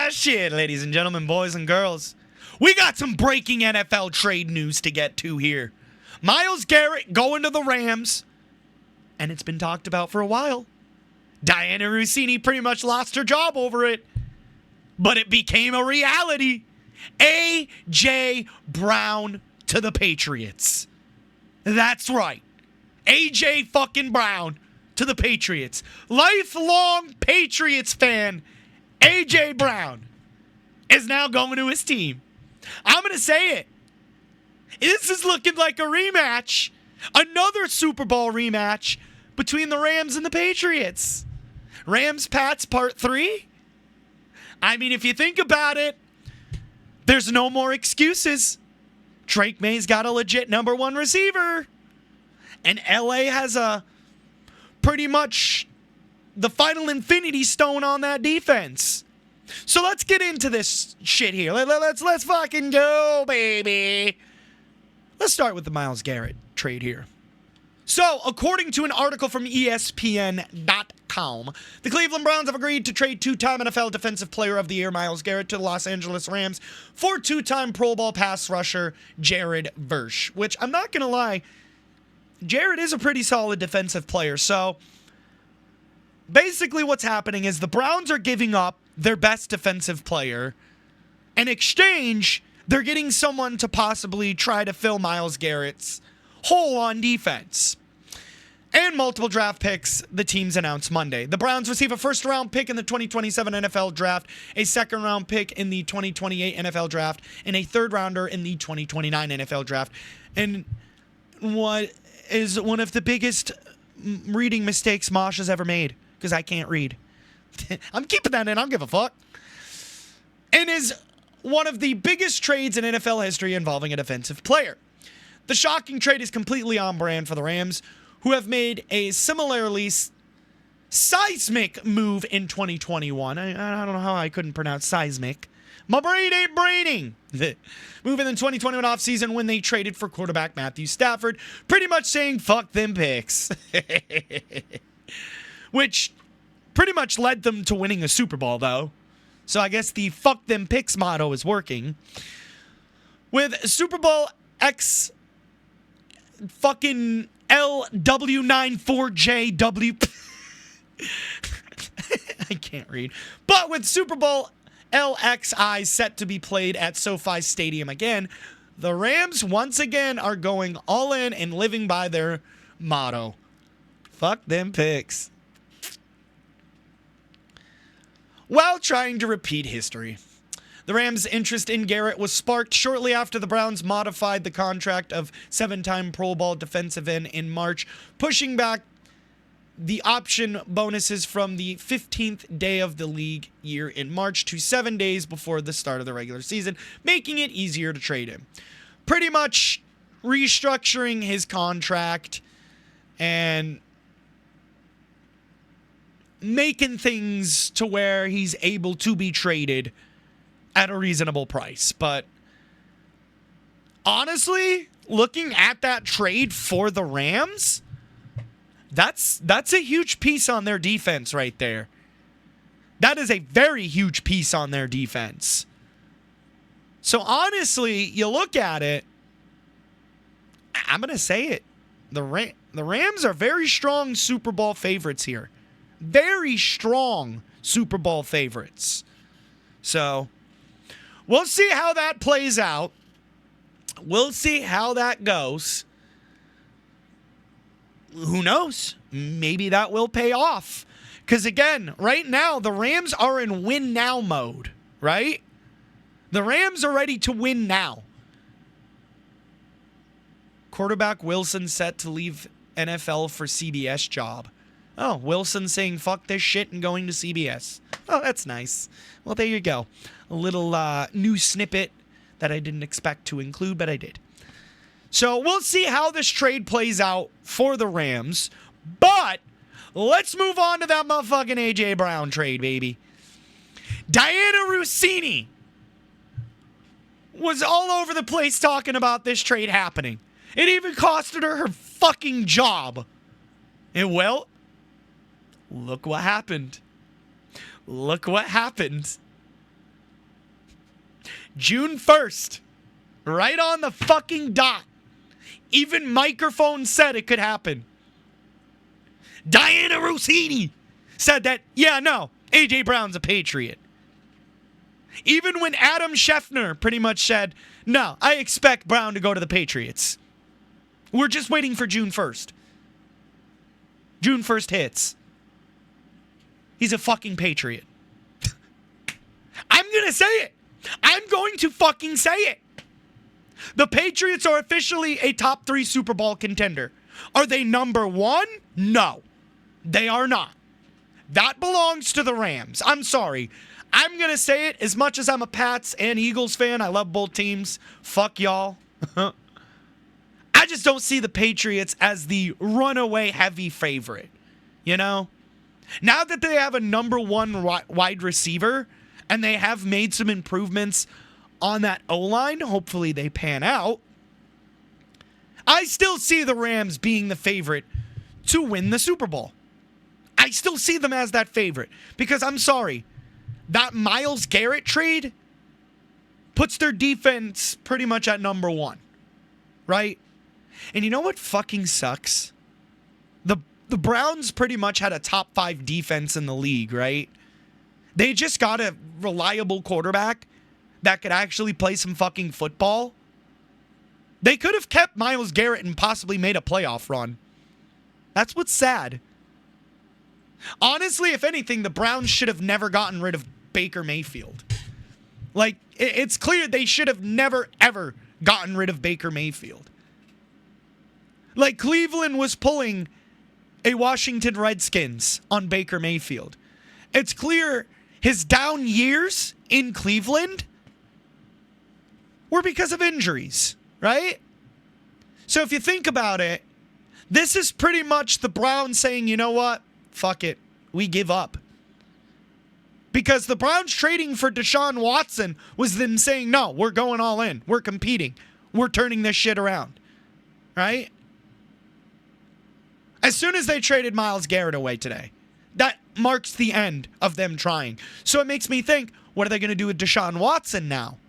Shit, ladies and gentlemen, boys and girls. We got some breaking NFL trade news to get to here. Myles Garrett going to the Rams, and it's been talked about for a while. Diana Russini pretty much lost her job over it, but it became a reality. A.J. Brown to the Patriots. That's right. A.J. fucking Brown to the Patriots. Lifelong Patriots fan A.J. Brown is now going to his team. I'm going to say it. This is looking like a rematch. Another Super Bowl rematch between the Rams and the Patriots. Rams-Pats Part 3? I mean, if you think about it, there's no more excuses. Drake May's got a legit number one receiver. And LA has a pretty much the final infinity stone on that defense. So let's get into this shit here. Let's fucking go, baby. Let's start with the Myles Garrett trade here. So, according to an article from ESPN.com, the Cleveland Browns have agreed to trade two-time NFL Defensive Player of the Year Myles Garrett to the Los Angeles Rams for two-time Pro Bowl pass rusher Jared Verse, which I'm not going to lie, Jared is a pretty solid defensive player. So, basically what's happening is the Browns are giving up their best defensive player. In exchange, they're getting someone to possibly try to fill Myles Garrett's hole on defense. And multiple draft picks, the teams announced Monday. The Browns receive a first-round pick in the 2027 NFL Draft, a second-round pick in the 2028 NFL Draft, and a third-rounder in the 2029 NFL Draft. And what is one of the biggest reading mistakes Mosh has ever made, because I can't read. I'm keeping that in. I don't give a fuck. And is one of the biggest trades in NFL history involving a defensive player. The shocking trade is completely on brand for the Rams, who have made a similarly seismic move in 2021. I don't know how I couldn't pronounce seismic. My brain ain't braining. Move in the 2021 offseason when they traded for quarterback Matthew Stafford, pretty much saying, fuck them picks. Which pretty much led them to winning a Super Bowl, though. So I guess the fuck them picks motto is working. With Super Bowl X fucking LW94JW. I can't read. But with Super Bowl LXI set to be played at SoFi Stadium again, the Rams once again are going all in and living by their motto. Fuck them picks. While trying to repeat history, the Rams' interest in Garrett was sparked shortly after the Browns modified the contract of seven-time Pro Bowl defensive end in March, pushing back the option bonuses from the 15th day of the league year in March to 7 days before the start of the regular season, making it easier to trade him. Pretty much restructuring his contract and making things to where he's able to be traded at a reasonable price. But honestly, looking at that trade for the Rams, that's a huge piece on their defense right there. That is a very huge piece on their defense. So honestly, you look at it, I'm going to say it. The Rams are very strong Super Bowl favorites here. Very strong Super Bowl favorites. So we'll see how that plays out. We'll see how that goes. Who knows? Maybe that will pay off. Because again, right now, the Rams are in win now mode, right? The Rams are ready to win now. Quarterback Wilson set to leave NFL for CBS job. Oh, Wilson saying fuck this shit and going to CBS. Oh, that's nice. Well, there you go. A little new snippet that I didn't expect to include, but I did. So we'll see how this trade plays out for the Rams. But let's move on to that motherfucking A.J. Brown trade, baby. Diana Russini was all over the place talking about this trade happening. It even costed her fucking job. And well, look what happened. Look what happened. June 1st. Right on the fucking dot. Even microphone said it could happen. Diana Rossini said that, yeah, no, A.J. Brown's a Patriot. Even when Adam Schefter pretty much said, no, I expect Brown to go to the Patriots. We're just waiting for June 1st. June 1st hits. He's a fucking Patriot. I'm going to say it. I'm going to fucking say it. The Patriots are officially a top 3 Super Bowl contender. Are they number 1? No, they are not. That belongs to the Rams. I'm sorry. I'm going to say it. As much as I'm a Pats and Eagles fan, I love both teams. Fuck y'all. I just don't see the Patriots as the runaway heavy favorite. You know? Now that they have a number 1 wide receiver and they have made some improvements on that O-line, hopefully they pan out, I still see the Rams being the favorite to win the Super Bowl. I still see them as that favorite because I'm sorry, that Myles Garrett trade puts their defense pretty much at number 1, right? And you know what fucking sucks? The Browns pretty much had a top 5 defense in the league, right? They just got a reliable quarterback that could actually play some fucking football. They could have kept Myles Garrett and possibly made a playoff run. That's what's sad. Honestly, if anything, the Browns should have never gotten rid of Baker Mayfield. Like, it's clear they should have never, ever gotten rid of Baker Mayfield. Like, Cleveland was pulling a Washington Redskins on Baker Mayfield. It's clear his down years in Cleveland were because of injuries, right? So if you think about it, this is pretty much the Browns saying, you know what? Fuck it. We give up. Because the Browns trading for Deshaun Watson was them saying, no, we're going all in. We're competing. We're turning this shit around. Right? As soon as they traded Myles Garrett away today, that marks the end of them trying. So it makes me think, what are they going to do with Deshaun Watson now?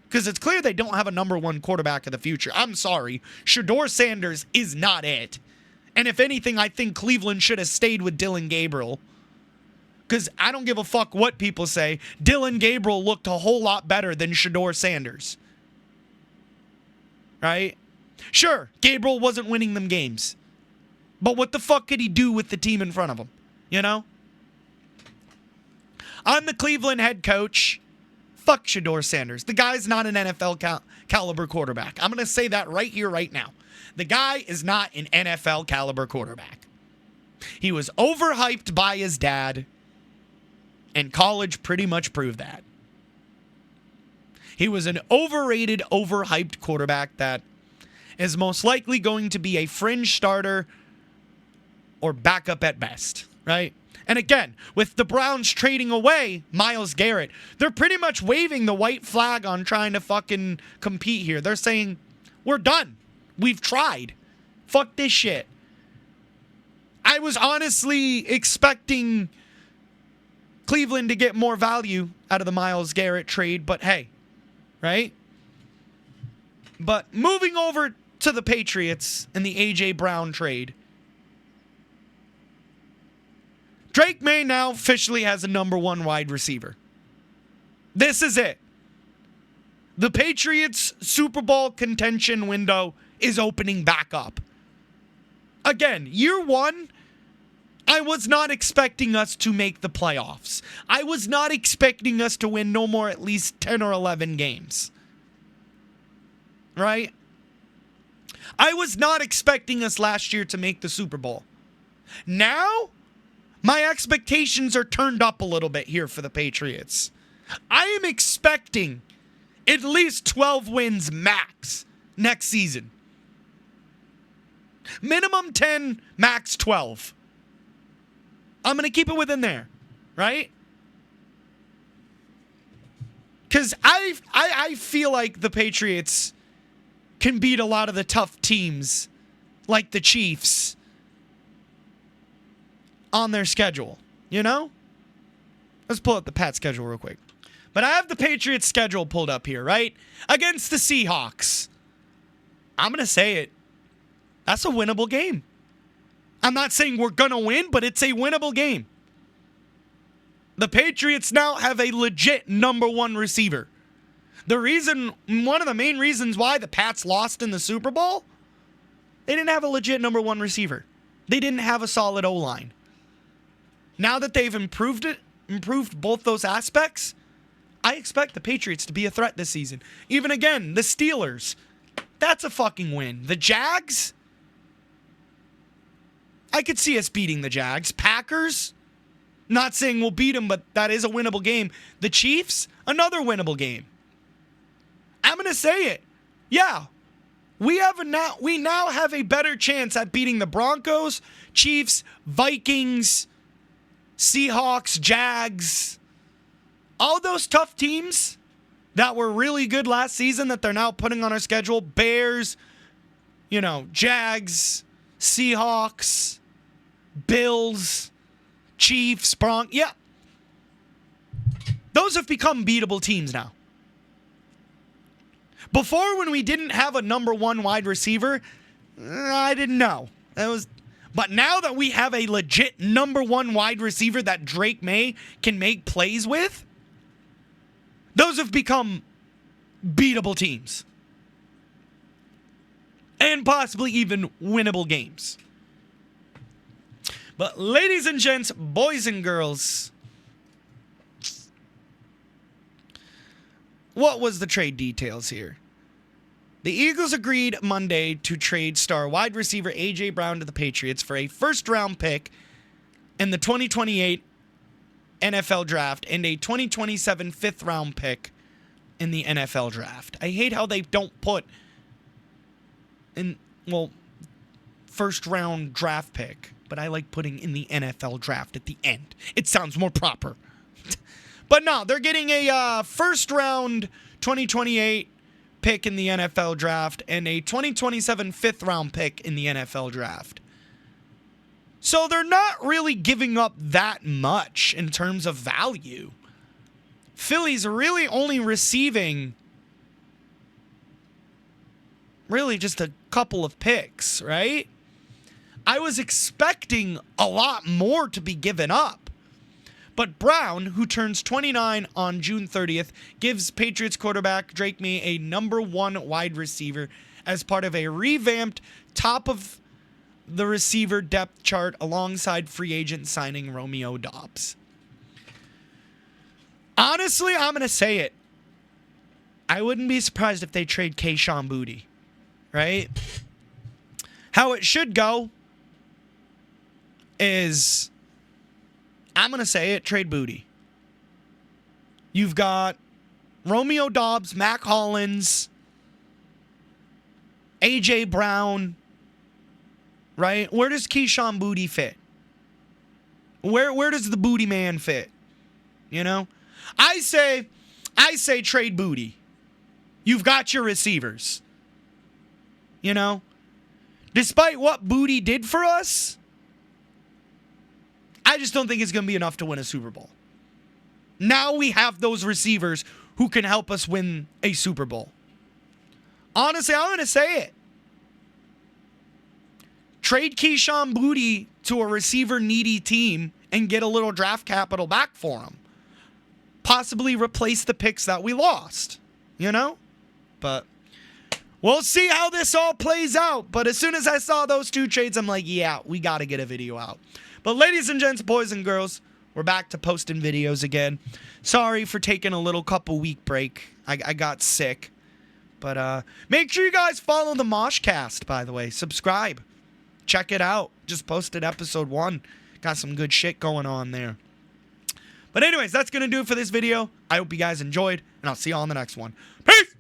Because it's clear they don't have a number 1 quarterback of the future. I'm sorry. Shedeur Sanders is not it. And if anything, I think Cleveland should have stayed with Dillon Gabriel. Because I don't give a fuck what people say. Dillon Gabriel looked a whole lot better than Shedeur Sanders. Right? Sure, Gabriel wasn't winning them games. But what the fuck could he do with the team in front of him? You know? I'm the Cleveland head coach. Fuck Shedeur Sanders. The guy's not an NFL caliber quarterback. I'm going to say that right here, right now. The guy is not an NFL caliber quarterback. He was overhyped by his dad, and college pretty much proved that. He was an overrated, overhyped quarterback that is most likely going to be a fringe starter or backup at best, right? And again, with the Browns trading away Myles Garrett, they're pretty much waving the white flag on trying to fucking compete here. They're saying, we're done. We've tried. Fuck this shit. I was honestly expecting Cleveland to get more value out of the Myles Garrett trade, but hey, right? But moving over to the Patriots and the A.J. Brown trade, Drake May now officially has a number 1 wide receiver. This is it. The Patriots' Super Bowl contention window is opening back up. Again, year 1, I was not expecting us to make the playoffs. I was not expecting us to win no more at least 10 or 11 games. Right? I was not expecting us last year to make the Super Bowl. Now, my expectations are turned up a little bit here for the Patriots. I am expecting at least 12 wins max next season. Minimum 10, max 12. I'm going to keep it within there, right? Because I feel like the Patriots can beat a lot of the tough teams like the Chiefs on their schedule, you know? Let's pull up the Pats schedule real quick. But I have the Patriots' schedule pulled up here, right? Against the Seahawks. I'm going to say it. That's a winnable game. I'm not saying we're going to win, but it's a winnable game. The Patriots now have a legit number one receiver. One of the main reasons why the Pats lost in the Super Bowl, they didn't have a legit number one receiver. They didn't have a solid O-line. Now that they've improved both those aspects, I expect the Patriots to be a threat this season. Even again, the Steelers, that's a fucking win. The Jags, I could see us beating the Jags. Packers, not saying we'll beat them, but that is a winnable game. The Chiefs, another winnable game. I'm going to say it. Yeah, we now have a better chance at beating the Broncos, Chiefs, Vikings, Seahawks, Jags, all those tough teams that were really good last season that they're now putting on our schedule. Bears, Jags, Seahawks, Bills, Chiefs, Broncos. Yeah. Those have become beatable teams now. Before, when we didn't have a number one wide receiver, I didn't know. But now that we have a legit number one wide receiver that Drake May can make plays with, those have become beatable teams. And possibly even winnable games. But ladies and gents, boys and girls, what was the trade details here? The Eagles agreed Monday to trade star wide receiver A.J. Brown to the Patriots for a first-round pick in the 2028 NFL Draft and a 2027 fifth-round pick in the NFL Draft. I hate how they don't put first-round draft pick, but I like putting in the NFL Draft at the end. It sounds more proper. But no, they're getting a first-round 2028 pick in the NFL Draft and a 2027 fifth-round pick in the NFL Draft. So they're not really giving up that much in terms of value. Philly's really only receiving really just a couple of picks, right? I was expecting a lot more to be given up. But Brown, who turns 29 on June 30th, gives Patriots quarterback Drake May a number one wide receiver as part of a revamped top of the receiver depth chart alongside free agent signing Romeo Doubs. Honestly, I'm going to say it. I wouldn't be surprised if they trade Kayshon Boutte, right? How it should go is, I'm going to say it, trade Boutte. You've got Romeo Doubs, Mac Hollins, A.J. Brown, right? Where does Kayshon Boutte fit? Where does the Boutte man fit? I say trade Boutte. You've got your receivers. Despite what Boutte did for us, I just don't think it's going to be enough to win a Super Bowl. Now we have those receivers who can help us win a Super Bowl. Honestly, I'm going to say it. Trade Kayshon Boutte to a receiver-needy team and get a little draft capital back for him. Possibly replace the picks that we lost. But we'll see how this all plays out. But as soon as I saw those two trades, I'm like, yeah, we got to get a video out. But ladies and gents, boys and girls, we're back to posting videos again. Sorry for taking a little couple week break. I got sick. But make sure you guys follow the Moshcast, by the way. Subscribe. Check it out. Just posted episode 1. Got some good shit going on there. But anyways, that's going to do it for this video. I hope you guys enjoyed, and I'll see you all in the next one. Peace!